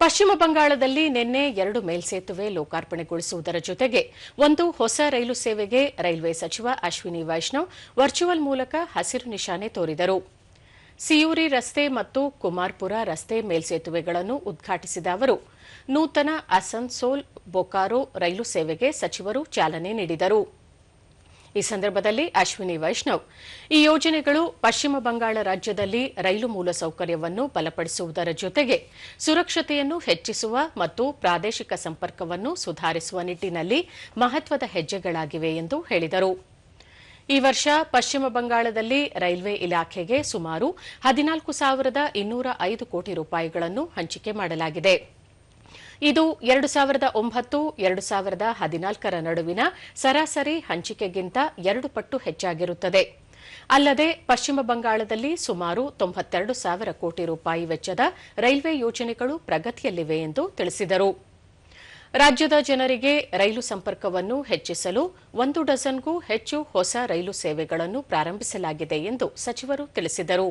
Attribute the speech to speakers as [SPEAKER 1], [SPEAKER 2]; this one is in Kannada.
[SPEAKER 1] ಪಶ್ಚಿಮ ಬಂಗಾಳದಲ್ಲಿ ನಿನ್ನೆ 2 ಮೇಲ್ಸೇತುವೆ ಲೋಕಾರ್ಪಣೆಗೊಳಿಸುವುದರ ಜೊತೆಗೆ ಒಂದು ಹೊಸ ರೈಲು ಸೇವೆಗೆ ರೈಲ್ವೆ ಸಚಿವ ಅಶ್ವಿನಿ ವೈಷ್ಣವ್ ವರ್ಚುವಲ್ ಮೂಲಕ ಹಸಿರು ನಿಶಾನೆ ತೋರಿದರು. ಸಿಯೂರಿ ರಸ್ತೆ ಮತ್ತು ಕುಮಾರ್ಪುರ ರಸ್ತೆ ಮೇಲ್ಸೇತುವೆಗಳನ್ನು ಉದ್ಘಾಟಿಸಿದ ಅವರು ನೂತನ ಅಸನ್ಸೋಲ್ ಬೊಕಾರೋ ರೈಲು ಸೇವೆಗೆ ಸಚಿವರು ಚಾಲನೆ ನೀಡಿದರು. ಈ ಸಂದರ್ಭದಲ್ಲಿ ಅಶ್ವಿನಿ ವೈಷ್ಣವ್, ಈ ಯೋಜನೆಗಳು ಪಶ್ಚಿಮ ಬಂಗಾಳ ರಾಜ್ಯದಲ್ಲಿ ರೈಲು ಮೂಲಸೌಕರ್ಯವನ್ನು ಬಲಪಡಿಸುವುದರ ಜೊತೆಗೆ ಸುರಕ್ಷತೆಯನ್ನು ಹೆಚ್ಚಿಸುವ ಮತ್ತು ಪ್ರಾದೇಶಿಕ ಸಂಪರ್ಕವನ್ನು ಸುಧಾರಿಸುವ ನಿಟ್ಟಿನಲ್ಲಿ ಮಹತ್ವದ ಹೆಜ್ಜೆಗಳಾಗಿವೆ ಎಂದು ಹೇಳಿದರು. ಈ ವರ್ಷ ಪಶ್ಚಿಮ ಬಂಗಾಳದಲ್ಲಿ ರೈಲ್ವೆ ಇಲಾಖೆಗೆ ಸುಮಾರು 14,205 ಕೋಟಿ ರೂಪಾಯಿಗಳನ್ನು ಹಂಚಿಕೆ ಮಾಡಲಾಗಿದೆ. ಇದು 2009-2014 ನಡುವಿನ ಸರಾಸರಿ ಹಂಚಿಕೆಗಿಂತ 2 ಪಟ್ಟು ಹೆಚ್ಚಾಗಿರುತ್ತದೆ. ಅಲ್ಲದೆ ಪಶ್ಚಿಮ ಬಂಗಾಳದಲ್ಲಿ ಸುಮಾರು 92,000 ಕೋಟಿ ರೂಪಾಯಿ ವೆಚ್ಚದ ರೈಲ್ವೆ ಯೋಜನೆಗಳು ಪ್ರಗತಿಯಲ್ಲಿವೆ ಎಂದು ತಿಳಿಸಿದರು. ರಾಜ್ಯದ ಜನರಿಗೆ ರೈಲು ಸಂಪರ್ಕವನ್ನು ಹೆಚ್ಚಿಸಲು 1 ಡಜನ್ಗೂ ಹೆಚ್ಚು ಹೊಸ ರೈಲು ಸೇವೆಗಳನ್ನು ಪ್ರಾರಂಭಿಸಲಾಗಿದೆ ಎಂದು ಸಚಿವರು ತಿಳಿಸಿದರು.